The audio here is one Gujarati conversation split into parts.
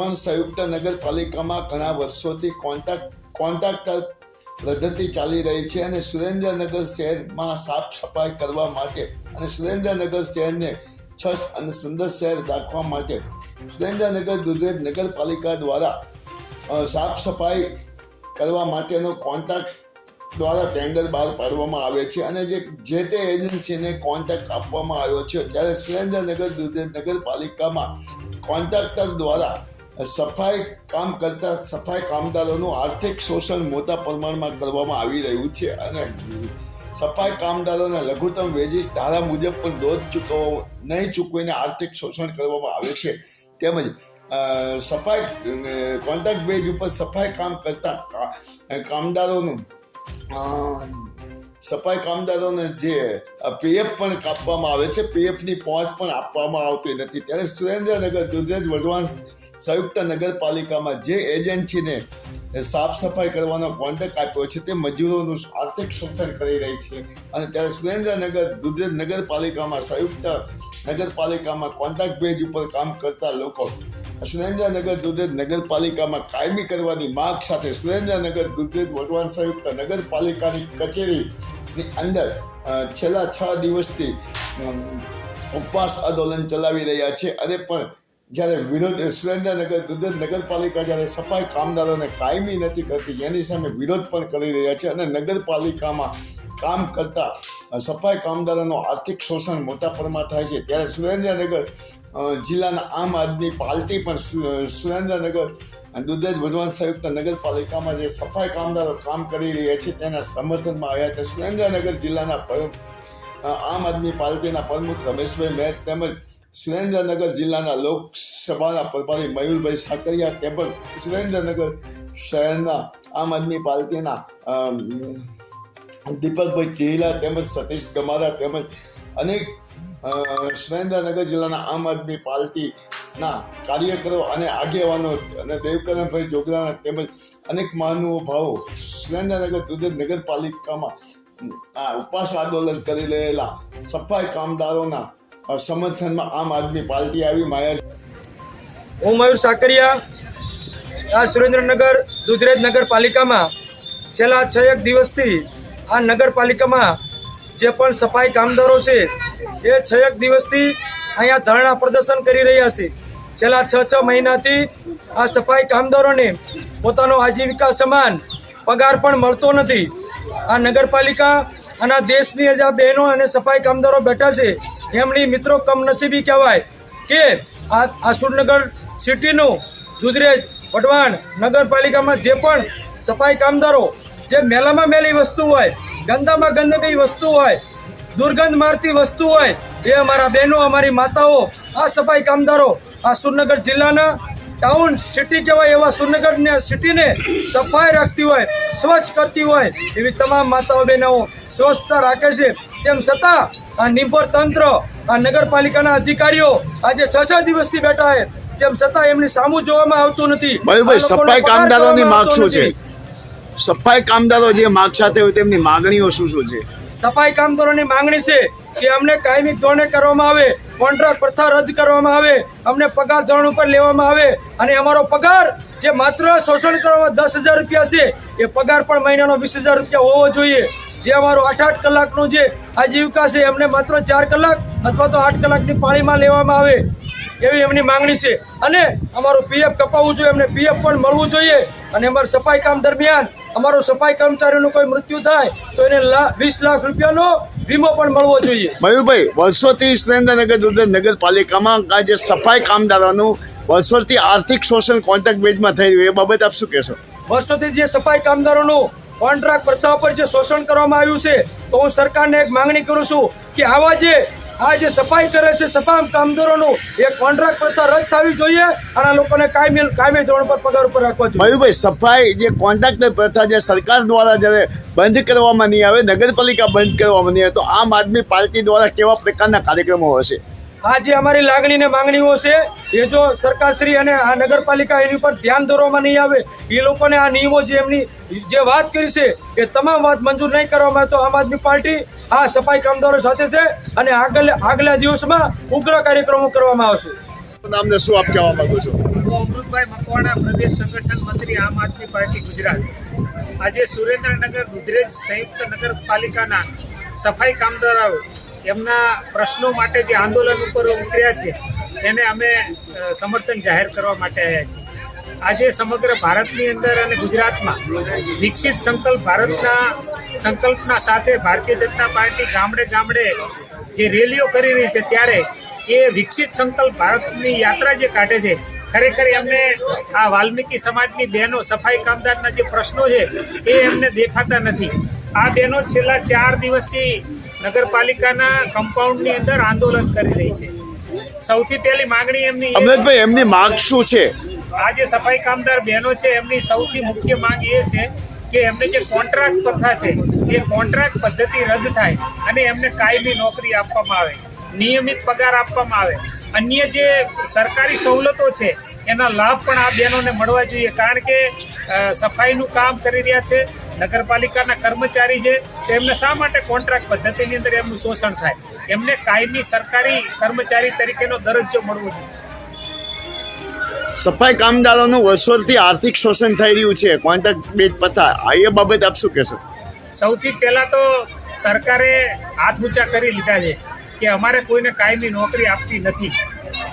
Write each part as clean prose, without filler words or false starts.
ત્રિકોણ સંયુક્ત નગરપાલિકામાં ઘણા વર્ષોથી કોન્ટ્રાક્ટર પદ્ધતિ ચાલી રહી છે અને સુરેન્દ્રનગર શહેરમાં સાફ સફાઈ કરવા માટે અને સુરેન્દ્રનગર શહેરને છસ અને સુંદર શહેર રાખવા માટે સુરેન્દ્રનગર દુધરેજ નગરપાલિકા દ્વારા સાફ સફાઈ કરવા માટેનો કોન્ટ્રાક્ટ દ્વારા ટેન્ડર બહાર પાડવામાં આવે છે અને જે તે એજન્સીને કોન્ટ્રાક્ટ આપવામાં આવ્યો છે ત્યારે સુરેન્દ્રનગર દુધરેજ નગરપાલિકામાં કોન્ટ્રાક્ટર દ્વારા સફાઈ કામ કરતા સફાઈ કામદારોનું આર્થિક શોષણ મોટા પ્રમાણમાં કરવામાં આવી રહ્યું છે અને સફાઈ કામદારોને લઘુત્તમ વેજીસ ધારા મુજબ પણ રોજ નહીં ચૂકવીને આર્થિક શોષણ કરવામાં આવે છે તેમજ સફાઈ કોન્ટ્રાક્ટ બેઝ ઉપર સફાઈ કામ કરતા કામદારોને જે પીએફ પણ કાપવામાં આવે છે, પીએફની પહોંચ પણ આપવામાં આવતી નથી. ત્યારે સુરેન્દ્રનગર દુધરેજ વઢવાણ સંયુક્ત નગરપાલિકામાં જે એજન્સીને સાફ સફાઈ કરવાનો કોન્ટ્રાક્ટ આપ્યો છે તે મજૂરોનું આર્થિક શોષણ કરી રહી છે અને ત્યારે સુરેન્દ્રનગર દુધરેજ નગરપાલિકામાં સંયુક્ત નગરપાલિકામાં કોન્ટ્રાક્ટ બેઝ ઉપર કામ કરતા લોકો સુરેન્દ્રનગર દુધરેજ નગરપાલિકામાં કાયમી કરવાની માંગ સાથે સુરેન્દ્રનગર દુધરેજ વઢવાણ સંયુક્ત નગરપાલિકાની કચેરીની અંદર છેલ્લા 6 દિવસથી ઉપવાસ આંદોલન ચલાવી રહ્યા છે અને પણ જ્યારે સુરેન્દ્રનગર દુધરેજ નગરપાલિકા જ્યારે સફાઈ કામદારોને કાયમી નથી કરતી એની સામે વિરોધ પણ કરી રહ્યા છે અને નગરપાલિકામાં કામ કરતા સફાઈ કામદારોનો આર્થિક શોષણ મોટા પ્રમાણમાં થાય છે. ત્યારે સુરેન્દ્રનગર જિલ્લાના આમ આદમી પાર્ટી પણ સુરેન્દ્રનગર દુધરેજ વઢવાણ સંયુક્ત નગરપાલિકામાં જે સફાઈ કામદારો કામ કરી રહ્યા છે તેના સમર્થનમાં આવ્યા છે. સુરેન્દ્રનગર જિલ્લાના આમ આદમી પાર્ટીના પ્રમુખ રમેશભાઈ મેર તેમજ સુરેન્દ્રનગર જિલ્લાના લોકસભાના પ્રભારી મયુરભાઈ સાકરિયા તેમજ સુરેન્દ્રનગર શહેરના આમ આદમી પાર્ટીના દીપકભાઈ ચેહલા તેમજ સતીશ ગમારા તેમજ અનેક સુરેન્દ્રનગર જિલ્લાના આમ આદમી પાર્ટીના કાર્યકરો અને આગેવાનો અને દેવકરણભાઈ જોગરાના તેમજ અનેક મહાનુભાવો સુરેન્દ્રનગર દુધરેજ નગરપાલિકામાં ઉપવાસ આંદોલન કરી રહેલા સફાઈ કામદારોના સમર્થનમાં આમ આદમી પાર્ટી આવી. હું મયુર સાકરિયા આ સુરેન્દ્રનગર દુધરેજ નગરપાલિકામાં છેલ્લા 6 દિવસથી આ નગરપાલિકામાં જે પણ સફાઈ કામદારો છે એ 6 દિવસથી અહીંયા ધરણા પ્રદર્શન કરી રહ્યા છે. છેલ્લા 6 મહિનાથી આ સફાઈ કામદારોને પોતાનો આજીવિકા સમાન પગાર પણ મળતો નથી. આ નગરપાલિકા અને દેશની જે બહેનો અને સફાઈ કામદારો બેઠા છે એમની મિત્રો કમનસીબી કહેવાય કે આ સુરનગર સિટીનું દુધરેજ વઢવાણ નગરપાલિકામાં જે પણ સફાઈ કામદારો જે મેલામાં મેલી વસ્તુ હોય, ગંદામાં ગંદકી વસ્તુ હોય, દુર્ગંધ મારતી વસ્તુ હોય એ અમારા બહેનો અમારી માતાઓ આ સફાઈ કામદારો આ સુરનગર જિલ્લાના ટાઉન સિટી કહેવાય એવા સુરનગરને સિટીને સફાઈ રાખતી હોય, સ્વચ્છ કરતી હોય એવી તમામ માતાઓ બહેનો સ્વચ્છતા રાખે છે. તેમ છતાં આ નિર્ભર તંત્ર આ નગરપાલિકાના અધિકારીઓ આજે 6 દિવસથી બેઠા છે તેમ છતાં એમની સામું જોવામાં આવતું નથી. સફાઈ કામદારોની માંગ શું છે? સફાઈ કામદારો જે માંગ સાથે હોય તેમની માંગણીઓ શું છે? સફાઈ કામદારોની માંગણી છે કે અમને કાયમી ધોરણે કરવામાં આવે, કોન્ટ્રાક્ટ પ્રથા રદ કરવામાં આવે, અમને પગાર ધોરણ ઉપર લેવામાં આવે અને અમારો પગાર જે માત્ર શોષણ કરવામાં 10,000 રૂપિયા છે એ પગાર પણ મહિનાનો 20,000 રૂપિયા હોવો જોઈએ. જે અમારું 8 કલાકનું જે આજીવિકા છે એમને માત્ર 4 કલાક અથવા તો 8 કલાકની પાળીમાં લેવામાં આવે એવી એમની માંગણી છે. અને અમારું પીએફ કપાવવું જોઈએ, એમને પીએફ પણ મળવું જોઈએ અને અમારું સફાઈ કામ દરમિયાન અમારું સફાઈ કર્મચારીનું કોઈ મૃત્યુ થાય તો એને 20 લાખ રૂપિયાનો વીમો પણ મળવો જોઈએ. મયુરભાઈ, વર્ષોથી સુરેન્દ્રનગર દુધરેજ નગરપાલિકામાં આ જે સફાઈ કામદારોનું વર્ષોથી આર્થિક શોષણ કોન્ટ્રાક્ટ બેઝમાં થઈ રહ્યું એ બાબત આપ શું કહેશો? વર્ષોથી જે સફાઈ કામદારોનું કોન્ટ્રાક્ટ પ્રથા પર જે શોષણ કરવામાં આવ્યું છે તો હું સરકારને એક માંગણી કરું છું કે આવા જે સફાઈ કરે છે સફાઈ કામદારોનું એ કોન્ટ્રાક્ટ પ્રથા રદ થવી જોઈએ અને લોકોને કાયમી ધોરણ પર પગાર ઉપર રાખવા જોઈએ. મયુરભાઈ, સફાઈ જે કોન્ટ્રાક્ટ પ્રથા જે સરકાર દ્વારા જ્યારે બંધ કરવામાં નહીં આવે, નગરપાલિકા બંધ કરવામાં નહીં આવે તો આમ આદમી પાર્ટી દ્વારા કેવા પ્રકારના કાર્યક્રમો હશે? આ જે અમારી લાગણી ને માંગણીઓ છે એ જો સરકારશ્રી અને આ નગરપાલિકા એની ઉપર ધ્યાન દોરવામાં નહીં આવે, એ લોકોને આ નિયમો જે એમની જે વાત કરી છે એ તમામ વાત મંજૂર નહીં કરવામાં આવે તો આમ આદમી પાર્ટી આ સફાઈ કામદારો સાથે છે અને આગલા દિવસમાં ઉગ્ર કાર્યક્રમો કરવામાં આવશે. નામને શું આપ કહેવા માંગો છો? હું અમૃતભાઈ મકવાણા, પ્રદેશ સંગઠન મંત્રી, આમ આદમી પાર્ટી ગુજરાત. આજે સુરેન્દ્રનગર દુધરેજ સંયુક્ત નગરપાલિકાના સફાઈ કામદારો એમના પ્રશ્નો માટે જે આંદોલન ઉપર ઉતર્યા છે એને અમે સમર્થન જાહેર કરવા માટે આવ્યા છીએ. આજે સમગ્ર ભારતની અંદર અને ગુજરાતમાં વિકસિત સંકલ્પ ભારતના સંકલ્પના સાથે ભારતીય જનતા પાર્ટી ગામડે ગામડે જે રેલીઓ કરી રહી છે, ત્યારે એ વિકસિત સંકલ્પ ભારતની યાત્રા જે કાઢે છે, ખરેખર એમને આ વાલ્મીકી સમાજની બહેનો સફાઈ કામદારના જે પ્રશ્નો છે એ એમને દેખાતા નથી. આ બહેનો છેલ્લા 4 દિવસથી નગરપાલિકાના કમ્પાઉન્ડની અંદર આંદોલન કરી રહી છે. સૌથી પહેલી માગણી એમની અમૃતભાઈ, એમની માંગ શું છે? આ જે સફાઈ કામદાર બહેનો છે એમની સૌથી મુખ્ય માંગ એ છે કે એમને જે કોન્ટ્રાક્ટ પ્રથા છે એ કોન્ટ્રાક્ટ પદ્ધતિ રદ થાય અને એમને કાયમી નોકરી આપવામાં આવે, નિયમિત પગાર આપવામાં આવે. અન્ય જે સરકારી સવલતો છે એના લાભ પણ આ બહેનોને મળવા જોઈએ, કારણ કે સફાઈનું કામ કરી રહ્યા છે, નગરપાલિકાના કર્મચારી છે, તો એમને શા માટે કોન્ટ્રાક્ટ પદ્ધતિની અંદર એમનું શોષણ થાય? એમને કાયમી સરકારી કર્મચારી તરીકેનો દરજ્જો મળવો જોઈએ. સફાઈ કામદારોનું વર્ષોથી આર્થિક શોષણ થઈ રહ્યું છે, કોન્ટ્રાક્ટ બેઝ પ્રથા, એ બાબત આપ શું કહેશો? સૌથી પહેલાં તો સરકારે હાથ ઊંચા કરી લીધા છે કે અમારે કોઈને કાયમી નોકરી આપતી નથી,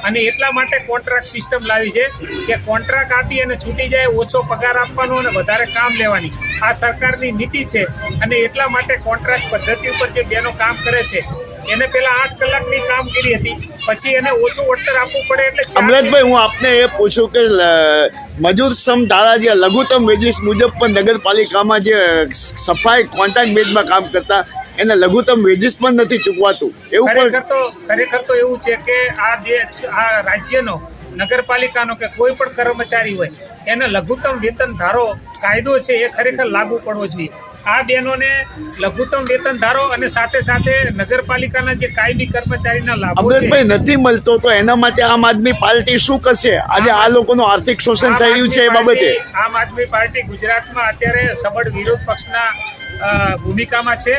અને એટલા માટે કોન્ટ્રાક્ટ સિસ્ટમ લાવી છે કે કોન્ટ્રાક્ટ આપી અને છૂટી જાય, ઓછો પગાર આપવાનો અને વધારે કામ લેવાની આ સરકારની નીતિ છે. અને એટલા માટે કોન્ટ્રાક્ટ પદ્ધતિ ઉપર જે બહેનો કામ કરે છે એને પહેલાં 8 કલાકની કામગીરી હતી, પછી એને ઓછું વળતર આપવું પડે. એટલે અમૃતભાઈ, હું આપને એ પૂછું કે મજૂર શ્રમ ધારા જે લઘુત્તમ વેજીસ મુજબ પણ નગરપાલિકામાં જે સફાઈ કોન્ટ્રાક્ટ બેઝમાં કામ કરતા એને લઘુત્તમ વેજીસ પણ નથી ચૂકવાતું, એવું પણ ખરેખર તો એવું છે કે આ રાજ્યનો નગરપાલિકાનો કે કોઈ પણ કર્મચારી હોય એને લઘુત્તમ વેતન ધારો કાયદો છે એ ખરેખર લાગુ પડવો જોઈએ. આ બહેનોને લઘુત્તમ વેતન ધારો અને સાથે સાથે નગરપાલિકાના જે કાયમી કર્મચારીના લાભો છે અમૃતભાઈ નથી મળતો, તો એના માટે આમ આદમી પાર્ટી શું કરશે? આજે આ લોકોનું આર્થિક શોષણ થઈ રહ્યું છે એ બાબતે આમ આદમી પાર્ટી ગુજરાતમાં અત્યારે સબળ વિરોધ પક્ષના ભૂમિકામાં છે,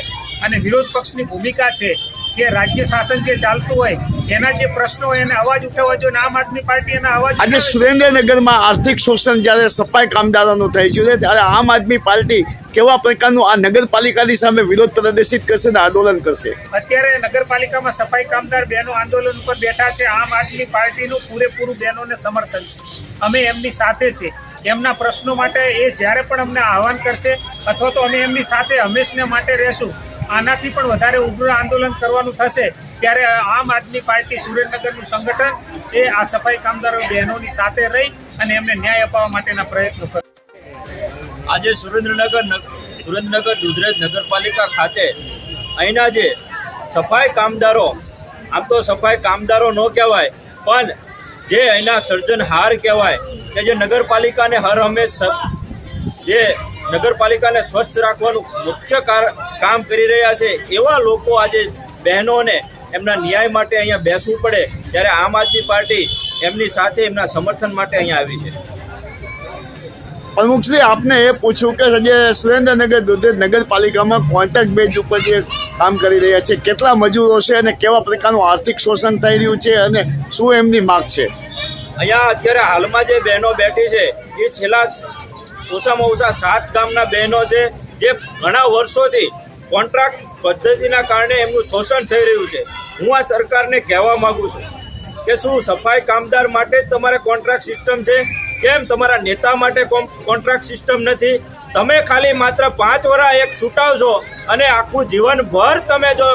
અને વિરોધ પક્ષની ભૂમિકા છે કે રાજ્ય શાસન જે ચાલતું હોય એના જે પ્રશ્નો હોય એને અવાજ ઉઠાવવા જોઈએ. આમ આદમી પાર્ટી એના અવાજ આજે સુરેન્દ્રનગરમાં આર્થિક શોષણ જ્યારે સફાઈ કામદારોનું થઈ છે, ત્યારે આમ આદમી પાર્ટી કેવા પ્રકારનું આ નગરપાલિકાની સામે વિરોધ પ્રદર્શિત કરશે ને આંદોલન કરશે? અત્યારે નગરપાલિકામાં સફાઈ કામદાર બહેનો આંદોલન ઉપર બેઠા છે. આમ આદમી પાર્ટીનું પૂરેપૂરું બહેનોને સમર્થન છે, અમે એમની સાથે છે. એમના પ્રશ્નો માટે એ જ્યારે પણ અમને આહવાન કરશે અથવા તો અમે એમની સાથે હંમેશને માટે રહેશું. આનાથી પણ વધારે ઉગ્ર આંદોલન કરવાનું થશે ત્યારે આમ આદમી પાર્ટી સુરેન્દ્રનગરનું સંગઠન એ આ સફાઈ કામદારો બહેનોની સાથે રહી અને એમને ન્યાય અપાવવા માટેના પ્રયત્નો કરે. આજે સુરેન્દ્રનગર દુધરેજ નગરપાલિકા ખાતે અહીંના જે સફાઈ કામદારો, આમ તો સફાઈ કામદારો ન કહેવાય પણ જે અહીંના સર્જનહાર કહેવાય, કે જે નગરપાલિકાને હર હંમેશ જે નગરપાલિકાને સ્વસ્થ રાખવાનું મુખ્ય કામ કરી રહ્યા છે, એવા લોકો આજે બહેનોને એમના ન્યાય માટે અહીંયા બેસવું પડે ત્યારે આમ આદમી પાર્ટી એમની સાથે એમના સમર્થન માટે અહીંયા આવી છે. પ્રમુખશ્રી, આપને એ પૂછ્યું કે જે સુરેન્દ્રનગર દુધરેજ નગરપાલિકામાં કોન્ટ્રાક્ટ બેઝ ઉપર જે કામ કરી રહ્યા છે, કેટલા મજૂરો છે અને કેવા પ્રકારનું આર્થિક શોષણ થઈ રહ્યું છે અને શું એમની માંગ છે? અહીંયા અત્યારે હાલમાં જે બહેનો બેઠી છે એ છેલ્લા ઓછામાં ઓછા 7 ગામના બહેનો છે, જે ઘણા વર્ષોથી કોન્ટ્રાક્ટ પદ્ધતિના કારણે એમનું શોષણ થઈ રહ્યું છે. હું આ સરકારને કહેવા માગું છું કે શું સફાઈ કામદાર માટે જ તમારે કોન્ટ્રાક્ટ સિસ્ટમ છે? કેમ તમારા નેતા માટે કોન્ટ્રાક્ટ સિસ્ટમ નથી? તમે ખાલી માત્ર 5 વર્ષ એક છૂટાવશો અને આખું જીવનભર તમે જો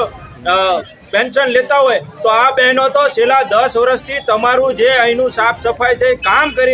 પેન્શન લેતા હોય તો આ બહેનો તો છેલ્લા 10 વર્ષથી તમારું જે અહીંનું સાફ સફાઈ છે કામ કરી